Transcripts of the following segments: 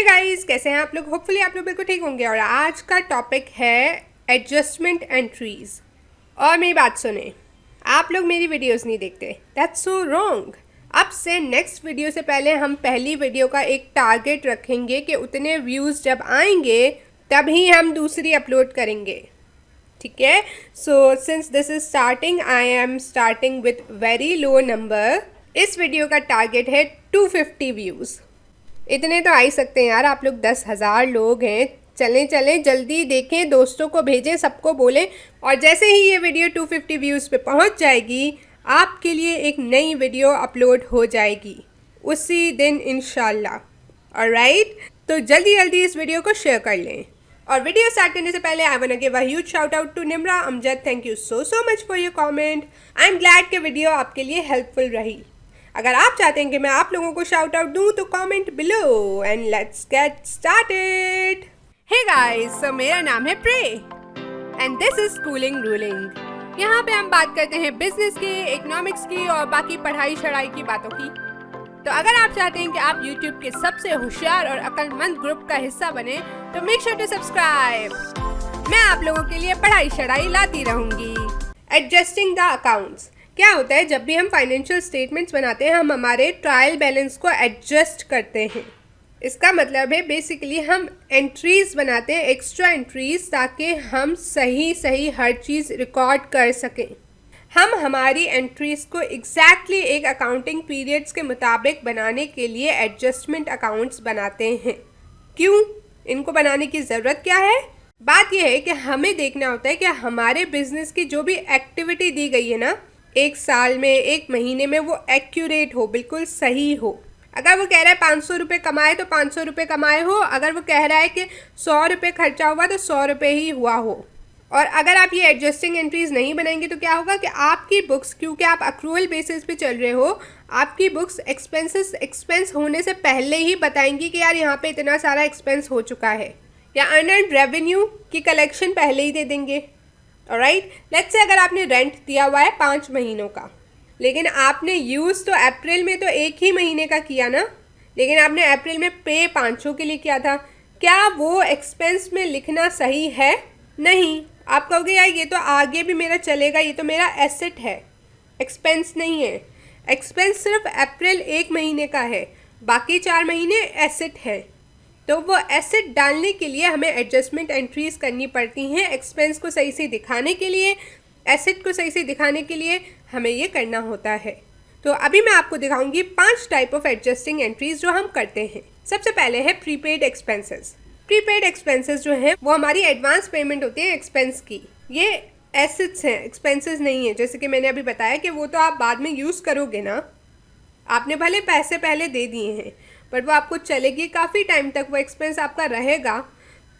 Guys, कैसे हैं आप लोग? होपफुली आप लोग बिल्कुल ठीक होंगे। और आज का टॉपिक है एडजस्टमेंट एंट्रीज। और मेरी बात सुने, आप लोग मेरी वीडियोस नहीं देखते, दैट्स सो रॉन्ग। अब से नेक्स्ट वीडियो से पहले हम पहली वीडियो का एक टारगेट रखेंगे कि उतने व्यूज़ जब आएंगे तभी हम दूसरी अपलोड करेंगे, ठीक है? So since this is starting, I am starting with very low number. इस वीडियो का टारगेट है 250 व्यूज़। इतने तो आ ही सकते हैं यार, आप लोग 10,000 लोग हैं। चलें चलें, जल्दी देखें, दोस्तों को भेजें, सबको बोलें। और जैसे ही ये वीडियो 250 व्यूज़ पे पहुंच जाएगी, आपके लिए एक नई वीडियो अपलोड हो जाएगी उसी दिन इंशाल्लाह। ऑलराइट, तो जल्दी जल्दी इस वीडियो को शेयर कर लें। और वीडियो स्टार्ट करने से पहले I want to give a huge shout out to Nimra Amjad. Thank you so much for your comment. I am glad कि वीडियो आपके लिए हेल्पफुल रही। अगर आप चाहते हैं कि मैं आप लोगों को शाउट आउट दूं तो comment below and let's get started. Hey guys, so मेरा नाम है प्रे and this is schooling ruling. यहाँ पे हम बात करते हैं बिजनेस की, इकोनॉमिक्स की और बाकी पढ़ाई शढ़ाई की बातों की। तो अगर आप चाहते हैं कि आप YouTube के सबसे होशियार और अक्लमंद ग्रुप का हिस्सा बने तो मेक श्योर टू सब्सक्राइब। मैं आप लोगों के लिए पढ़ाई शढ़ाई लाती रहूंगी। एडजस्टिंग द अकाउंट्स क्या होता है? जब भी हम फाइनेंशियल स्टेटमेंट्स बनाते हैं, हम हमारे ट्रायल बैलेंस को एडजस्ट करते हैं। इसका मतलब है बेसिकली हम एंट्रीज बनाते हैं, एक्स्ट्रा एंट्रीज, ताकि हम सही हर चीज़ रिकॉर्ड कर सकें। हम हमारी एंट्रीज को एग्जैक्टली एक अकाउंटिंग पीरियड्स के मुताबिक बनाने के लिए एडजस्टमेंट अकाउंट्स बनाते हैं। क्यों? इनको बनाने की ज़रूरत क्या है? बात यह है कि हमें देखना होता है कि हमारे बिजनेस की जो भी एक्टिविटी दी गई है ना, एक साल में, एक महीने में, वो एक्यूरेट हो, बिल्कुल सही हो। अगर वो कह रहा है 500 रुपये कमाए तो 500 रुपये कमाए हो। अगर वो कह रहा है कि 100 रुपये खर्चा हुआ तो 100 रुपये ही हुआ हो। और अगर आप ये एडजस्टिंग एंट्रीज नहीं बनाएंगे तो क्या होगा कि आपकी बुक्स, क्योंकि आप अक्रूवल बेसिस पे चल रहे हो, आपकी बुक्स एक्सपेंस होने से पहले ही बताएंगी कि यार यहाँ पे इतना सारा एक्सपेंस हो चुका है, या अनअर्न्ड रेवेन्यू की कलेक्शन पहले ही दे देंगे। ऑलराइट, लेट्स से अगर आपने रेंट दिया हुआ है 5 महीनों का, लेकिन आपने यूज़ तो अप्रैल में तो एक ही महीने का किया ना, लेकिन आपने अप्रैल में पे 500 के लिए किया था। क्या वो एक्सपेंस में लिखना सही है? नहीं। आप कहोगे यार ये तो आगे भी मेरा चलेगा, ये तो मेरा एसेट है, एक्सपेंस नहीं है। एक्सपेंस सिर्फ अप्रैल 1 महीने का है, बाकी 4 महीने एसेट है। तो वो एसेट डालने के लिए हमें एडजस्टमेंट एंट्रीज करनी पड़ती हैं। एक्सपेंस को सही से दिखाने के लिए, एसेट को सही से दिखाने के लिए हमें ये करना होता है। तो अभी मैं आपको दिखाऊंगी 5 टाइप ऑफ एडजस्टिंग एंट्रीज जो हम करते हैं। सबसे पहले है प्रीपेड एक्सपेंसेस। प्रीपेड एक्सपेंसेस जो हैं वो हमारी एडवांस पेमेंट होती है एक्सपेंस की। ये एसेट्स हैं, एक्सपेंसेस नहीं है। जैसे कि मैंने अभी बताया कि वो तो आप बाद में यूज़ करोगे ना। आपने भले पैसे पहले दे दिए हैं, बट वो आपको चलेगी काफ़ी टाइम तक, वो एक्सपेंस आपका रहेगा।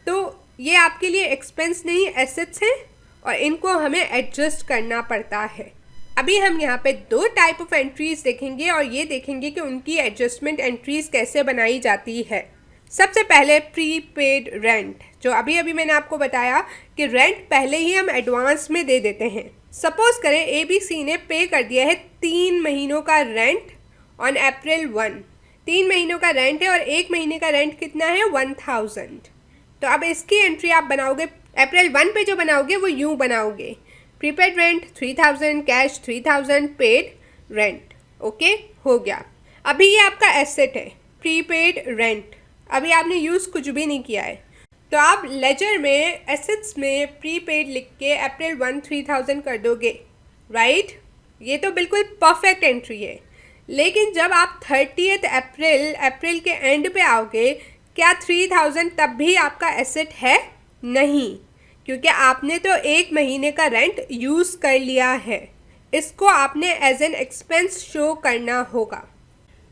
तो ये आपके लिए एक्सपेंस नहीं, एसेट्स हैं, और इनको हमें एडजस्ट करना पड़ता है। अभी हम यहाँ पे 2 टाइप ऑफ एंट्रीज देखेंगे और ये देखेंगे कि उनकी एडजस्टमेंट एंट्रीज कैसे बनाई जाती है। सबसे पहले प्रीपेड रेंट, जो अभी मैंने आपको बताया कि रेंट पहले ही हम एडवांस में दे देते हैं। सपोज करें ABC ने पे कर दिया है 3 महीनों का रेंट ऑन अप्रैल 1। 3 महीनों का रेंट है और 1 महीने का रेंट कितना है? 1000। तो अब इसकी एंट्री आप बनाओगे अप्रैल 1 पे, जो बनाओगे वो यूँ बनाओगे, prepaid rent 3000, cash 3000, paid rent. Okay, हो गया। अभी ये आपका एसेट है, प्रीपेड रेंट। अभी आपने यूज़ कुछ भी नहीं किया है, तो आप लेजर में एसेट्स में प्रीपेड लिख के अप्रैल 1 3000 कर दोगे, राइट? ये तो बिल्कुल परफेक्ट एंट्री है। लेकिन जब आप 30 अप्रैल के एंड पे आओगे, क्या 3000 तब भी आपका एसेट है? नहीं, क्योंकि आपने तो 1 महीने का रेंट यूज़ कर लिया है। इसको आपने एज एन एक्सपेंस शो करना होगा।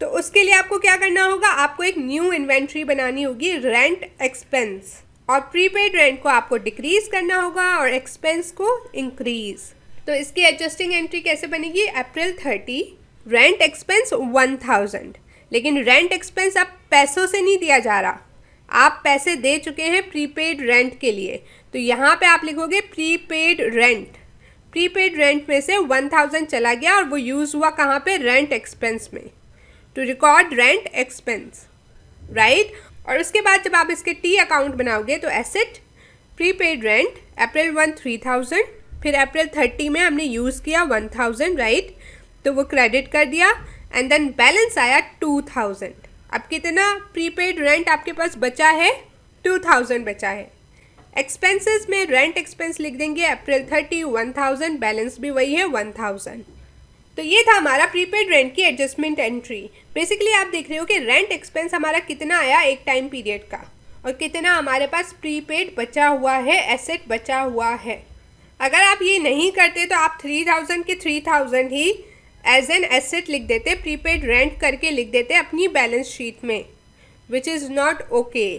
तो उसके लिए आपको क्या करना होगा? आपको एक न्यू इन्वेंट्री बनानी होगी, रेंट एक्सपेंस, और प्रीपेड रेंट को आपको डिक्रीज करना होगा और एक्सपेंस को इंक्रीज। तो इसकी एडजस्टिंग एंट्री कैसे बनेगी? अप्रैल 30, रेंट एक्सपेंस 1000। लेकिन रेंट एक्सपेंस अब पैसों से नहीं दिया जा रहा, आप पैसे दे चुके हैं प्रीपेड रेंट के लिए। तो यहाँ पे आप लिखोगे प्रीपेड रेंट। प्रीपेड रेंट में से 1000 चला गया और वो यूज़ हुआ कहाँ पे? रेंट एक्सपेंस में, to record rent expense, right? और उसके बाद जब आप इसके टी अकाउंट बनाओगे तो एसेट प्रीपेड रेंट अप्रैल 1 3000, फिर अप्रैल 30 में हमने यूज़ किया 1000, राइट, तो वो क्रेडिट कर दिया एंड देन बैलेंस आया 2000। अब कितना प्रीपेड रेंट आपके पास बचा है? 2000 बचा है। एक्सपेंसेस में रेंट एक्सपेंस लिख देंगे अप्रैल 30 1000, बैलेंस भी वही है 1000। तो ये था हमारा प्रीपेड रेंट की एडजस्टमेंट एंट्री। बेसिकली आप देख रहे हो कि रेंट एक्सपेंस हमारा कितना आया एक टाइम पीरियड का और कितना हमारे पास प्रीपेड बचा हुआ है, एसेट बचा हुआ है। अगर आप ये नहीं करते तो आप 3000 के 3000 ही एज एन एसेट लिख देते, प्रीपेड रेंट करके लिख देते अपनी बैलेंस शीट में, विच इज़ नॉट ओके।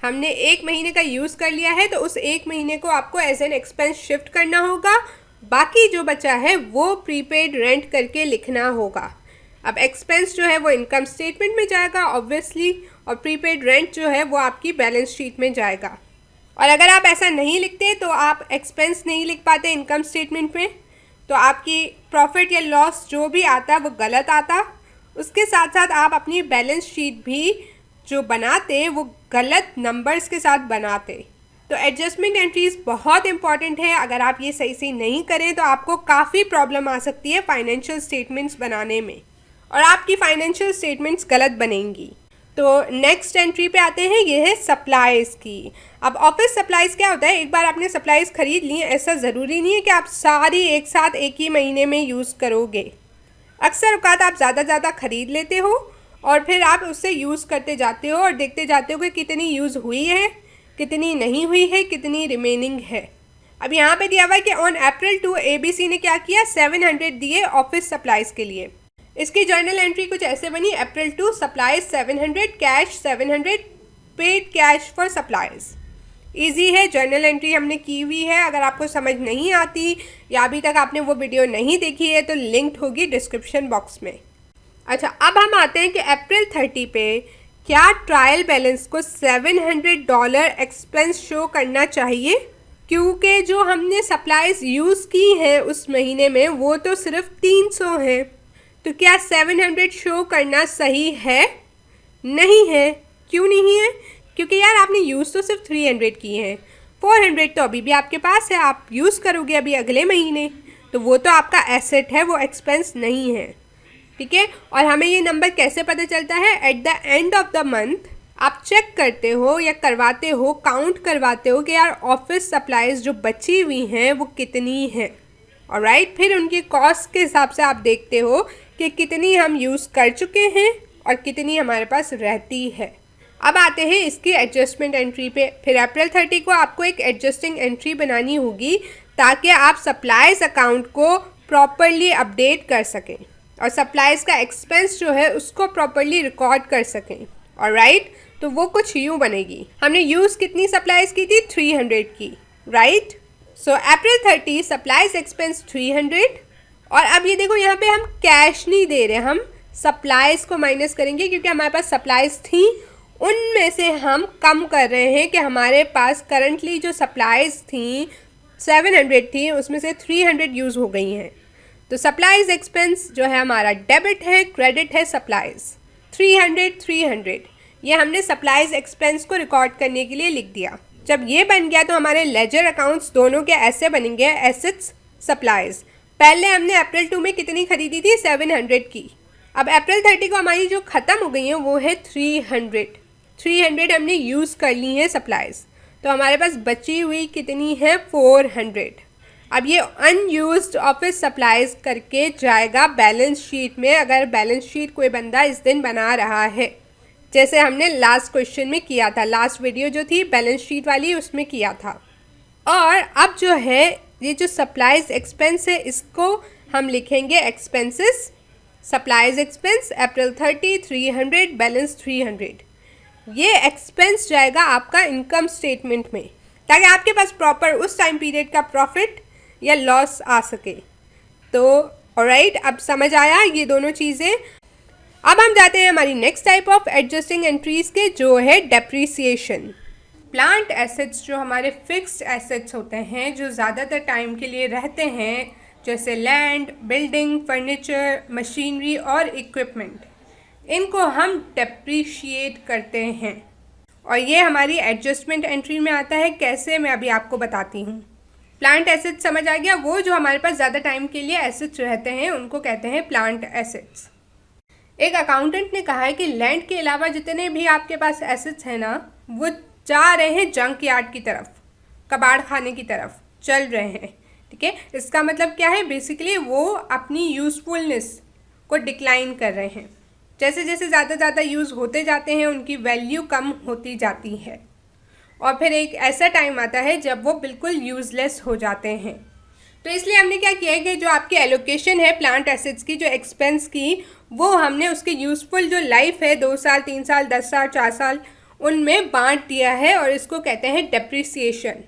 हमने एक महीने का यूज़ कर लिया है तो उस एक महीने को आपको एज एन एक्सपेंस शिफ्ट करना होगा, बाकी जो बचा है वो प्रीपेड रेंट करके लिखना होगा। अब एक्सपेंस जो है वो इनकम स्टेटमेंट में जाएगा ऑब्वियसली, और प्रीपेड रेंट जो है वो आपकी बैलेंस शीट में जाएगा। और अगर आप ऐसा नहीं लिखते तो आप एक्सपेंस नहीं लिख पाते इनकम स्टेटमेंट में, तो आपकी प्रॉफिट या लॉस जो भी आता वो गलत आता। उसके साथ साथ आप अपनी बैलेंस शीट भी जो बनाते वो गलत नंबर्स के साथ बनाते। तो एडजस्टमेंट एंट्रीज बहुत इंपॉर्टेंट है। अगर आप ये सही से नहीं करें तो आपको काफ़ी प्रॉब्लम आ सकती है फाइनेंशियल स्टेटमेंट्स बनाने में, और आपकी फाइनेंशियल स्टेटमेंट्स गलत बनेंगी। तो नेक्स्ट एंट्री पे आते हैं, ये है सप्लाईज़ की। अब ऑफिस सप्लाईज़ क्या होता है? एक बार आपने सप्लाईज़ खरीद ली, ऐसा ज़रूरी नहीं है कि आप सारी एक साथ एक ही महीने में यूज़ करोगे। अक्सर औकात आप ज़्यादा खरीद लेते हो और फिर आप उससे यूज़ करते जाते हो और देखते जाते हो कि कितनी यूज़ हुई है, कितनी नहीं हुई है, कितनी रिमेनिंग है। अब यहाँ पे दिया हुआ है कि ऑन अप्रैल 2 ABC ने क्या किया, 700 दिए ऑफिस सप्लाईज़ के लिए। इसकी जर्नल एंट्री कुछ ऐसे बनी, अप्रैल 2 supplies 700, cash 700, paid cash for supplies. Easy है, जर्नल एंट्री हमने की हुई है। अगर आपको समझ नहीं आती या अभी तक आपने वो वीडियो नहीं देखी है तो लिंक्ड होगी डिस्क्रिप्शन बॉक्स में। अच्छा, अब हम आते हैं कि अप्रैल 30 पे क्या ट्रायल बैलेंस को $700 एक्सपेंस शो करना चाहिए, क्योंकि जो हमने सप्लाईज यूज़ की हैं उस महीने में वो तो सिर्फ 300 हैं। तो क्या 700 शो करना सही है? नहीं है। क्यों नहीं है? क्योंकि यार आपने यूज़ तो सिर्फ 300 किए हैं, 400 तो अभी भी आपके पास है, आप यूज़ करोगे अभी अगले महीने, तो वो तो आपका एसेट है, वो एक्सपेंस नहीं है। ठीक है, और हमें ये नंबर कैसे पता चलता है? At the end of the month आप चेक करते हो या करवाते हो, काउंट करवाते हो कि यार ऑफिस सप्लाईज जो बची हुई हैं वो कितनी हैं, ऑलराइट। फिर उनकी कॉस्ट के हिसाब से आप देखते हो कि कितनी हम यूज़ कर चुके हैं और कितनी हमारे पास रहती है। अब आते हैं इसकी एडजस्टमेंट एंट्री पे। फिर अप्रैल 30 को आपको एक एडजस्टिंग एंट्री बनानी होगी ताकि आप सप्लाईज अकाउंट को प्रॉपरली अपडेट कर सकें और सप्लाईज का एक्सपेंस जो है उसको प्रॉपरली रिकॉर्ड कर सकें, ऑलराइट। तो वो कुछ यूँ बनेगी, हमने यूज़ कितनी सप्लाईज की थी? 300 की, राइट। सो अप्रैल 30 सप्लाईज एक्सपेंस 300। और अब ये देखो यहाँ पे हम कैश नहीं दे रहे, हम सप्लाईज को माइनस करेंगे क्योंकि हमारे पास सप्लाईज थी, उनमें से हम कम कर रहे हैं कि हमारे पास करंटली जो सप्लाईज थी 700 थी, उसमें से 300 यूज़ हो गई हैं। तो सप्लाईज एक्सपेंस जो है हमारा डेबिट है, क्रेडिट है सप्लाईज। 300 ये हमने सप्लाईज एक्सपेंस को रिकॉर्ड करने के लिए लिख दिया। जब ये बन गया तो हमारे लेजर अकाउंट्स दोनों के ऐसे बनेंगे, एसेट्स सप्लाईज। पहले हमने अप्रैल 2 में कितनी खरीदी थी? 700 की। अब अप्रैल 30 को हमारी जो ख़त्म हो गई हैं वो है 300 हमने यूज़ कर ली है सप्लाईज, तो हमारे पास बची हुई कितनी है? 400। अब ये अनयूज्ड ऑफिस सप्लाईज करके जाएगा बैलेंस शीट में, अगर बैलेंस शीट कोई बंदा इस दिन बना रहा है, जैसे हमने लास्ट क्वेश्चन में किया था, लास्ट वीडियो जो थी बैलेंस शीट वाली उसमें किया था। और अब जो है ये जो सप्लाईज एक्सपेंस है इसको हम लिखेंगे एक्सपेंसेस। सप्लाईज एक्सपेंस अप्रैल 30 300, बैलेंस 300। ये एक्सपेंस जाएगा आपका इनकम स्टेटमेंट में ताकि आपके पास प्रॉपर उस टाइम पीरियड का प्रॉफिट या लॉस आ सके। तो ऑलराइट, अब समझ आया ये दोनों चीज़ें। अब हम जाते हैं हमारी next type of adjusting entries के, जो है डेप्रीसिएशन। प्लांट एसेट्स जो हमारे फिक्स्ड एसेट्स होते हैं, जो ज़्यादातर टाइम के लिए रहते हैं, जैसे लैंड, बिल्डिंग, फर्नीचर, मशीनरी और इक्विपमेंट, इनको हम डेप्रीशिएट करते हैं। और ये हमारी एडजस्टमेंट एंट्री में आता है। कैसे, मैं अभी आपको बताती हूँ। प्लांट एसेट्स समझ आ गया, वो जो हमारे पास ज़्यादा टाइम के लिए एसेट्स रहते हैं उनको कहते हैं प्लांट एसेट्स। एक अकाउंटेंट ने कहा है कि लैंड के अलावा जितने भी आपके पास एसेट्स हैं ना, वो जा रहे हैं जंक यार्ड की तरफ, कबाड़ खाने की तरफ चल रहे हैं। ठीक है, इसका मतलब क्या है? बेसिकली वो अपनी यूज़फुलनेस को डिक्लाइन कर रहे हैं। जैसे जैसे ज़्यादा यूज़ होते जाते हैं उनकी वैल्यू कम होती जाती है, और फिर एक ऐसा टाइम आता है जब वो बिल्कुल यूज़लेस हो जाते हैं। तो इसलिए हमने क्या किया है कि जो आपकी एलोकेशन है प्लांट एसेट्स की, जो एक्सपेंस की, वो हमने उसके यूज़फुल जो लाइफ है 2 साल, 3 साल, 10 साल, 4 साल, उनमें बांट दिया है, और इसको कहते हैं डेप्रिसिएशन।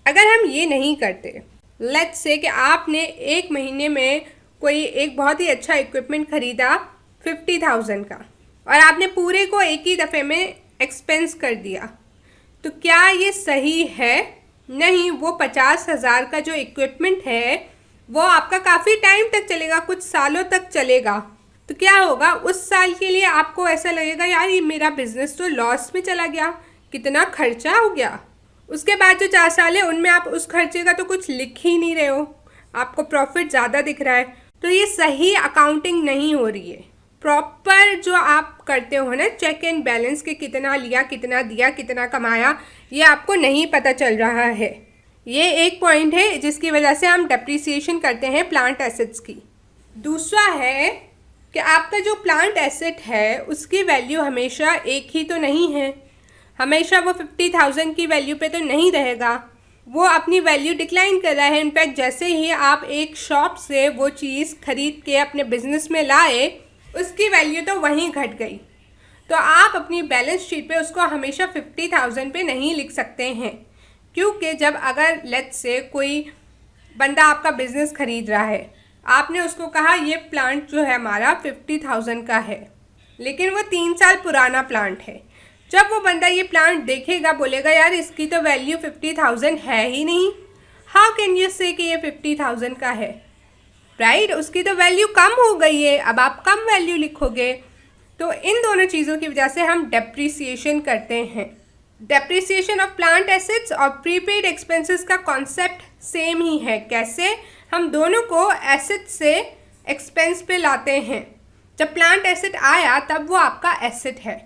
अगर हम ये नहीं करते, लेट्स से कि आपने एक महीने में कोई एक बहुत ही अच्छा इक्विपमेंट खरीदा 50,000 का, और आपने पूरे को एक ही दफ़े में एक्सपेंस कर दिया, तो क्या ये सही है? नहीं। वो 50,000 का जो इक्विपमेंट है वो आपका काफ़ी टाइम तक चलेगा, कुछ सालों तक चलेगा। तो क्या होगा, उस साल के लिए आपको ऐसा लगेगा यार ये मेरा बिजनेस तो लॉस में चला गया, कितना खर्चा हो गया। उसके बाद जो 4 साल है उनमें आप उस खर्चे का तो कुछ लिख ही नहीं रहे हो, आपको प्रॉफिट ज़्यादा दिख रहा है। तो ये सही अकाउंटिंग नहीं हो रही है। प्रॉपर जो आप करते हो ना चेक एंड बैलेंस के, कितना लिया, कितना दिया, कितना कमाया, ये आपको नहीं पता चल रहा है। ये एक पॉइंट है जिसकी वजह से हम डेप्रिसिएशन करते हैं प्लांट एसेट्स की। दूसरा है कि आपका जो प्लांट एसेट है उसकी वैल्यू हमेशा एक ही तो नहीं है, हमेशा वो 50,000 की वैल्यू पे तो नहीं रहेगा, वो अपनी वैल्यू डिक्लाइन कर रहा है। इनफैक्ट जैसे ही आप एक शॉप से वो चीज़ खरीद के अपने बिजनेस में लाए, उसकी वैल्यू तो वहीं घट गई। तो आप अपनी बैलेंस शीट पे उसको हमेशा 50,000 पे नहीं लिख सकते हैं, क्योंकि जब अगर लेट्स से कोई बंदा आपका बिजनेस खरीद रहा है, आपने उसको कहा ये प्लांट जो है हमारा 50,000 का है, लेकिन वो 3 साल पुराना प्लांट है। जब वो बंदा ये प्लांट देखेगा बोलेगा यार इसकी तो वैल्यू 50,000 है ही नहीं, हाउ कैन यू से कि ये 50,000 का है, राइट? उसकी तो वैल्यू कम हो गई है, अब आप कम वैल्यू लिखोगे। तो इन दोनों चीज़ों की वजह से हम डेप्रिसिएशन करते हैं। डेप्रिसिएशन ऑफ प्लांट एसेट्स और प्रीपेड एक्सपेंसेस का कॉन्सेप्ट सेम ही है। कैसे? हम दोनों को एसेट से एक्सपेंस पे लाते हैं। जब प्लांट एसेट आया तब वो आपका एसेट है,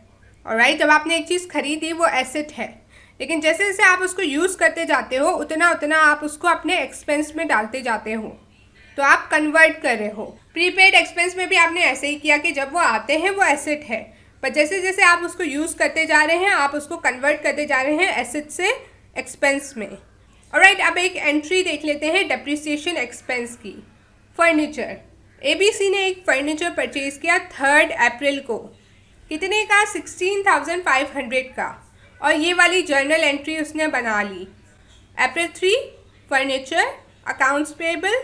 ऑलराइट? जब आपने एक चीज़ खरीदी वो एसेट है, लेकिन जैसे जैसे आप उसको यूज़ करते जाते हो उतना उतना आप उसको अपने एक्सपेंस में डालते जाते हो, तो आप कन्वर्ट कर रहे हो। प्रीपेड एक्सपेंस में भी आपने ऐसे ही किया कि जब वो आते हैं वो एसेट है, पर जैसे जैसे आप उसको यूज़ करते जा रहे हैं आप उसको कन्वर्ट करते जा रहे हैं एसेट से एक्सपेंस में। ऑलराइट, अब एक एंट्री देख लेते हैं डेप्रिसिएशन एक्सपेंस की। फर्नीचर, एबीसी ने एक फर्नीचर परचेज़ किया 3 अप्रैल को। कितने का? 16,500 का। और ये वाली जर्नल एंट्री उसने बना ली। अप्रैल 3 फर्नीचर, अकाउंट्स पेबल,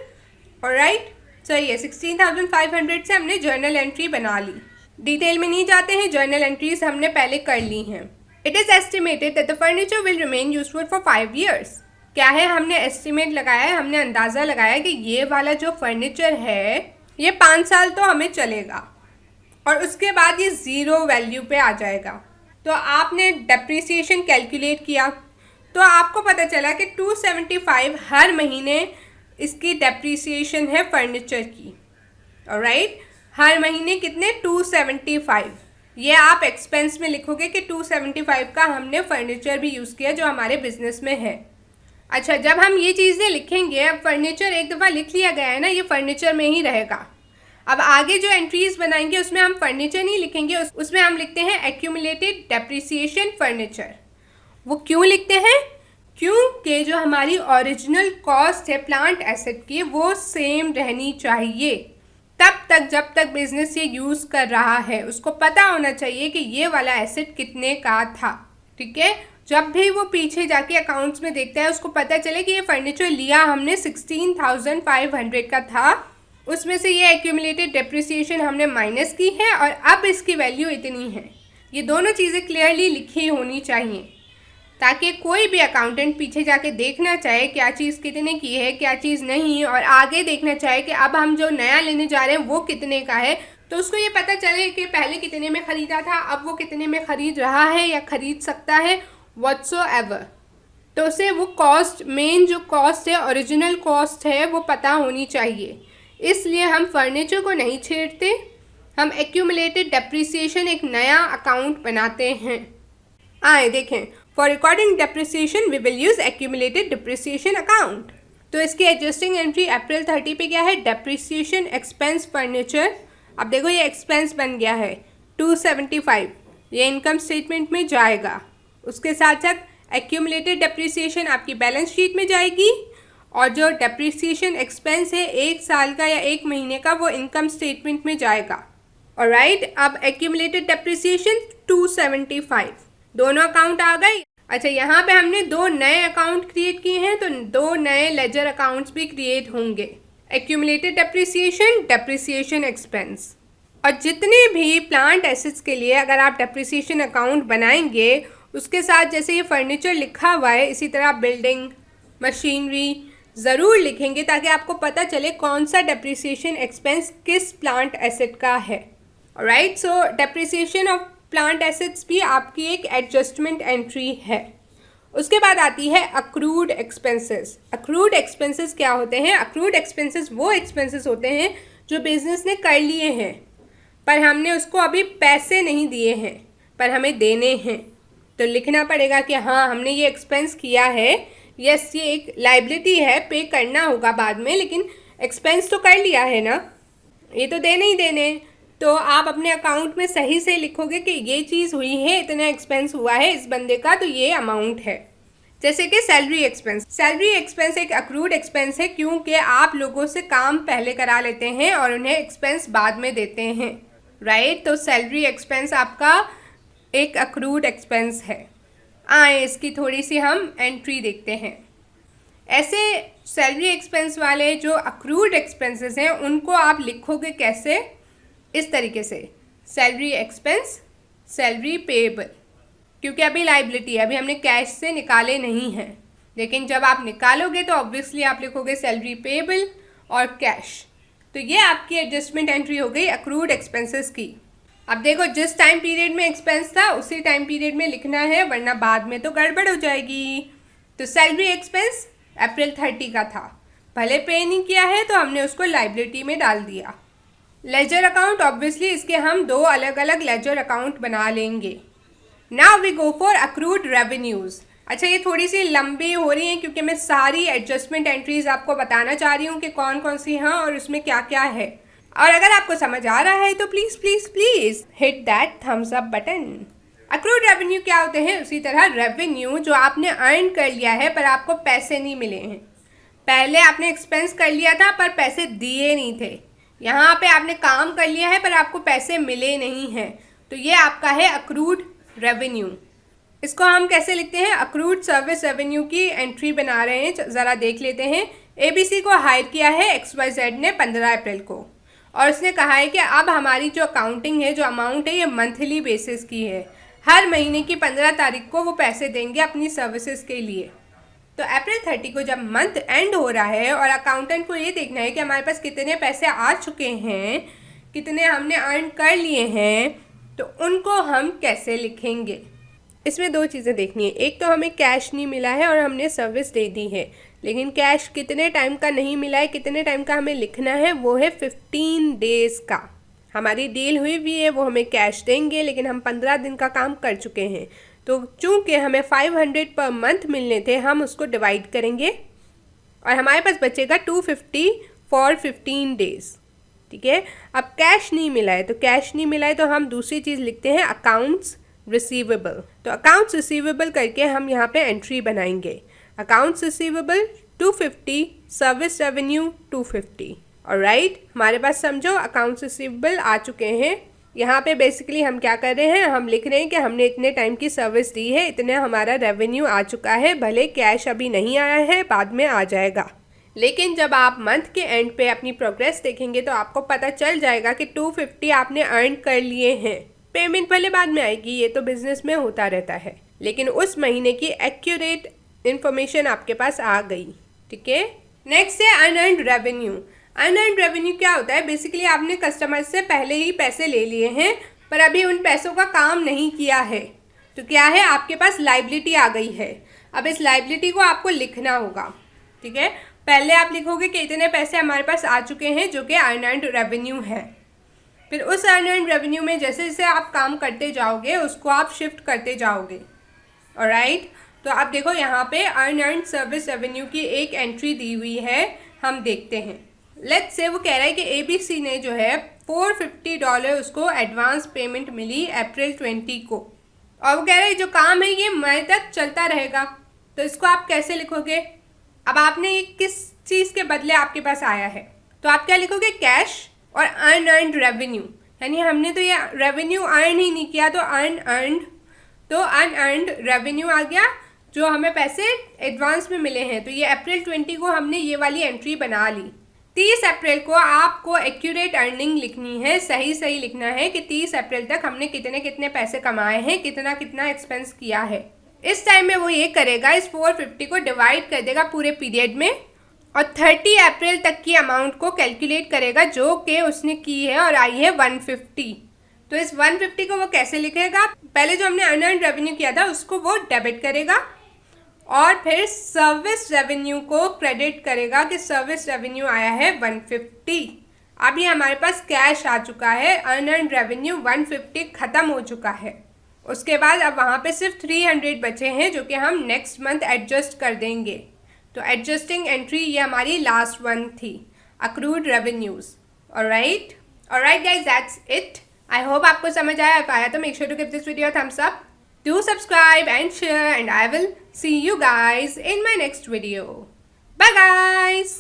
ऑलराइट, चलिए 16,500 से हमने जर्नल एंट्री बना ली। डिटेल में नहीं जाते हैं, जर्नल एंट्रीज हमने पहले कर ली हैं। It is estimated that the furniture will remain useful for 5 years। क्या है, हमने एस्टिमेट लगाया है, हमने अंदाज़ा लगाया कि ये वाला जो फर्नीचर है ये 5 साल तो हमें चलेगा, और उसके बाद ये ज़ीरो वैल्यू पे आ जाएगा। तो आपने डेप्रिसिएशन कैलकुलेट किया तो आपको पता चला कि 275 हर महीने इसकी डेप्रिसिएशन है फर्नीचर की, ऑलराइट? हर महीने कितने? 275। ये आप एक्सपेंस में लिखोगे कि 275 का हमने फर्नीचर भी यूज़ किया जो हमारे बिजनेस में है। अच्छा, जब हम ये चीज़ें लिखेंगे, अब फर्नीचर एक दफ़ा लिख लिया गया है ना, ये फर्नीचर में ही रहेगा। अब आगे जो एंट्रीज बनाएंगे उसमें हम फर्नीचर नहीं लिखेंगे, उसमें हम लिखते हैं एक्यूमुलेटेड डेप्रिसिएशन फर्नीचर। वो क्यों लिखते हैं? क्योंकि जो हमारी ओरिजिनल कॉस्ट है प्लांट एसेट की वो सेम रहनी चाहिए तब तक जब तक बिजनेस ये यूज़ कर रहा है। उसको पता होना चाहिए कि ये वाला एसेट कितने का था, ठीक है? जब भी वो पीछे जाके अकाउंट्स में देखता है उसको पता चले कि ये फर्नीचर लिया हमने 16,500 का था, उसमें से ये एक्यूमुलेटेड डेप्रिसिएशन हमने माइनस की है और अब इसकी वैल्यू इतनी है। ये दोनों चीज़ें क्लियरली लिखी होनी चाहिए ताकि कोई भी अकाउंटेंट पीछे जाके देखना चाहे क्या चीज़ कितने की है, क्या चीज़ नहीं, और आगे देखना चाहे कि अब हम जो नया लेने जा रहे हैं वो कितने का है, तो उसको ये पता चले कि पहले कितने में ख़रीदा था, अब वो कितने में ख़रीद रहा है या ख़रीद सकता है, व्हाट्सोएवर। तो उसे वो कॉस्ट, मेन जो कॉस्ट है, ओरिजिनल कॉस्ट है, वो पता होनी चाहिए। इसलिए हम फर्नीचर को नहीं छेड़ते, हम एक्यूमुलेटेड डेप्रिसिएशन एक नया अकाउंट बनाते हैं। आए देखें, for recording depreciation we will use accumulated depreciation account. तो इसकी एडजस्टिंग एंट्री अप्रैल 30 पे क्या है, डेप्रिसिएशन एक्सपेंस फर्नीचर। अब देखो ये एक्सपेंस बन गया है 275, ये इनकम स्टेटमेंट में जाएगा। उसके साथ साथ एक्यूमुलेटेड डेप्रिसिएशन आपकी बैलेंस शीट में जाएगी, और जो डेप्रिसिएशन एक्सपेंस है 1 साल का या 1 महीने का, वो इनकम स्टेटमेंट में जाएगा। ऑलराइट, अब एक्यूमुलेटेड डेप्रिसिएशन 275, दोनों अकाउंट आ गए। अच्छा, यहाँ पे हमने 2 नए अकाउंट क्रिएट किए हैं, तो 2 नए लेजर अकाउंट्स भी क्रिएट होंगे, एक्यूमुलेटेड डेप्रिसिएशन, डेप्रिसिएशन एक्सपेंस। और जितने भी प्लांट एसेट्स के लिए अगर आप डेप्रिसिएशन अकाउंट बनाएंगे, उसके साथ जैसे ये फर्नीचर लिखा हुआ है, इसी तरह बिल्डिंग, मशीनरी ज़रूर लिखेंगे, ताकि आपको पता चले कौन सा डेप्रिसिएशन एक्सपेंस किस प्लांट एसेट का है। Alright, so depreciation of plant assets भी आपकी एक एडजस्टमेंट एंट्री है। उसके बाद आती है अक्रूड एक्सपेंसेस। अक्रूड एक्सपेंसेस क्या होते हैं? अक्रूड एक्सपेंसेस वो एक्सपेंसेस होते हैं जो बिजनेस ने कर लिए हैं, पर हमने उसको अभी पैसे नहीं दिए हैं, पर हमें देने हैं। तो लिखना पड़ेगा कि हाँ, हमने ये एक्सपेंस किया है, यस ये एक लाइबिलिटी है, पे करना होगा बाद में, लेकिन एक्सपेंस तो कर लिया है ना, ये तो देने ही देने। तो आप अपने अकाउंट में सही से लिखोगे कि ये चीज़ हुई है, इतना एक्सपेंस हुआ है इस बंदे का, तो ये अमाउंट है। जैसे कि सैलरी एक्सपेंस। सैलरी एक्सपेंस एक अक्रूड एक्सपेंस है, क्योंकि आप लोगों से काम पहले करा लेते हैं और उन्हें एक्सपेंस बाद में देते हैं, राइट। तो सैलरी एक्सपेंस आपका एक अक्रूड एक्सपेंस है। आए इसकी थोड़ी सी हम एंट्री देखते हैं। ऐसे सैलरी एक्सपेंस वाले जो अक्रूड एक्सपेंसेस हैं, उनको आप लिखोगे कैसे? इस तरीके से, सैलरी एक्सपेंस, सैलरी पेएबल, क्योंकि अभी लाइबिलिटी है, अभी हमने कैश से निकाले नहीं हैं, लेकिन जब आप निकालोगे तो ऑब्वियसली आप लिखोगे सैलरी पेएबल और कैश। तो ये आपकी एडजस्टमेंट एंट्री हो गई अक्रूड एक्सपेंसेस की। अब देखो, जिस टाइम पीरियड में एक्सपेंस था उसी टाइम पीरियड में लिखना है, वरना बाद में तो गड़बड़ हो जाएगी। तो सैलरी एक्सपेंस अप्रैल 30 का था, भले पे नहीं किया है तो हमने उसको लाइबिलिटी में डाल दिया। लेजर अकाउंट, ऑब्वियसली इसके हम 2 अलग अलग लेजर अकाउंट बना लेंगे। Now we go for accrued revenues. अच्छा, ये थोड़ी सी लंबी हो रही है क्योंकि मैं सारी एडजस्टमेंट एंट्रीज आपको बताना चाह रही हूँ कि कौन कौन सी हैं और उसमें क्या क्या है। और अगर आपको समझ आ रहा है तो please please please hit that thumbs up button. Accrued revenue क्या होते हैं? उसी तरह रेवेन्यू जो आपने अर्न कर लिया है पर आपको पैसे नहीं मिले हैं। पहले आपने एक्सपेंस कर लिया था पर पैसे दिए नहीं थे, यहाँ पे आपने काम कर लिया है पर आपको पैसे मिले नहीं हैं, तो ये आपका है अक्रूड रेवेन्यू। इसको हम कैसे लिखते हैं? अक्रूड सर्विस रेवेन्यू की एंट्री बना रहे हैं, ज़रा देख लेते हैं। ABC को हायर किया है XYZ ने 15 अप्रैल को, और उसने कहा है कि अब हमारी जो अकाउंटिंग है, जो अमाउंट है, ये मंथली बेसिस की है। हर महीने की 15 तारीख को वो पैसे देंगे अपनी सर्विसेज के लिए। तो अप्रैल 30 को जब मंथ एंड हो रहा है और अकाउंटेंट को ये देखना है कि हमारे पास कितने पैसे आ चुके हैं, कितने हमने अर्न कर लिए हैं, तो उनको हम कैसे लिखेंगे? इसमें 2 चीज़ें देखनी है। एक तो हमें कैश नहीं मिला है और हमने सर्विस दे दी है, लेकिन कैश कितने टाइम का नहीं मिला है, कितने टाइम का हमें लिखना है, वो है 15 डेज़ का। हमारी डील हुई भी है, वो हमें कैश देंगे, लेकिन हम 15 दिन का काम कर चुके हैं। तो चूँकि हमें 500 पर मंथ मिलने थे, हम उसको डिवाइड करेंगे और हमारे पास बचेगा 250 फॉर 15 डेज़। ठीक है, अब कैश नहीं मिला है, तो कैश नहीं मिला है तो हम दूसरी चीज़ लिखते हैं अकाउंट्स रिसीवेबल। तो अकाउंट्स रिसीवेबल करके हम यहाँ पे एंट्री बनाएंगे। Accounts receivable 250, service revenue 250। Alright, हमारे पास समझो अकाउंट्स रिसीवेबल आ चुके हैं। यहाँ पे बेसिकली हम क्या कर रहे हैं? हम लिख रहे हैं कि हमने इतने टाइम की सर्विस दी है, इतने हमारा रेवेन्यू आ चुका है। भले कैश अभी नहीं आया है, बाद में आ जाएगा, लेकिन जब आप मंथ के एंड पे अपनी प्रोग्रेस देखेंगे तो आपको पता चल जाएगा कि 250 आपने अर्न कर लिए हैं। पेमेंट भले बाद में आएगी, ये तो बिजनेस में होता रहता है, लेकिन उस महीने की एक्यूरेट इन्फॉर्मेशन आपके पास आ गई। ठीक है, नेक्स्ट है अनअर्न्ड रेवेन्यू। अनअर्न्ड रेवेन्यू क्या होता है? बेसिकली आपने कस्टमर से पहले ही पैसे ले लिए हैं पर अभी उन पैसों का काम नहीं किया है, तो क्या है, आपके पास लाइबिलिटी आ गई है। अब इस लाइबिलिटी को आपको लिखना होगा, ठीक है। पहले आप लिखोगे कि इतने पैसे हमारे पास आ चुके हैं जो कि अनअर्न्ड रेवेन्यू है। फिर उस अनअर्न्ड रेवेन्यू में जैसे जैसे आप काम करते जाओगे उसको आप शिफ्ट करते जाओगे। ऑलराइट, तो आप देखो यहाँ पे अनअर्न्ड सर्विस रेवेन्यू की एक एंट्री दी हुई है, हम देखते हैं। लेट्स से वो कह रहा है कि ABC ने जो है $450 उसको एडवांस पेमेंट मिली अप्रैल 20 को, और वो कह रहे हैं जो काम है ये मई तक चलता रहेगा। तो इसको आप कैसे लिखोगे? अब आपने ये किस चीज़ के बदले आपके पास आया है, तो आप क्या लिखोगे? कैश और अनअर्न्ड रेवेन्यू, यानी हमने तो ये रेवेन्यू अर्न ही नहीं किया, तो अनअर्न्ड, तो अनअर्न्ड रेवेन्यू आ गया जो हमें पैसे एडवांस में मिले हैं। तो ये अप्रैल 20 को हमने ये वाली एंट्री बना ली। 30 अप्रैल को आपको एक्यूरेट अर्निंग लिखनी है, सही सही लिखना है कि 30 अप्रैल तक हमने कितने कितने पैसे कमाए हैं, कितना कितना एक्सपेंस किया है। इस टाइम में वो ये करेगा, इस 450 को डिवाइड कर देगा पूरे पीरियड में और 30 अप्रैल तक की अमाउंट को कैलकुलेट करेगा जो कि उसने की है और आई है 150। तो इस 150 को वो कैसे लिखेगा? पहले जो हमने अनअर्न्ड रेवेन्यू किया था उसको वो डेबिट करेगा और फिर सर्विस रेवेन्यू को क्रेडिट करेगा कि सर्विस रेवेन्यू आया है 150। अब ये हमारे पास कैश आ चुका है, अनअर्न्ड रेवेन्यू 150 ख़त्म हो चुका है। उसके बाद अब वहाँ पे सिर्फ 300 बचे हैं जो कि हम नेक्स्ट मंथ एडजस्ट कर देंगे। तो एडजस्टिंग एंट्री ये हमारी लास्ट वन थी, accrued revenues. Alright guys, that's it. I hope आपको समझ आया तो make sure to give this video thumbs up, do subscribe and share, and I will see you guys in my next video. Bye guys.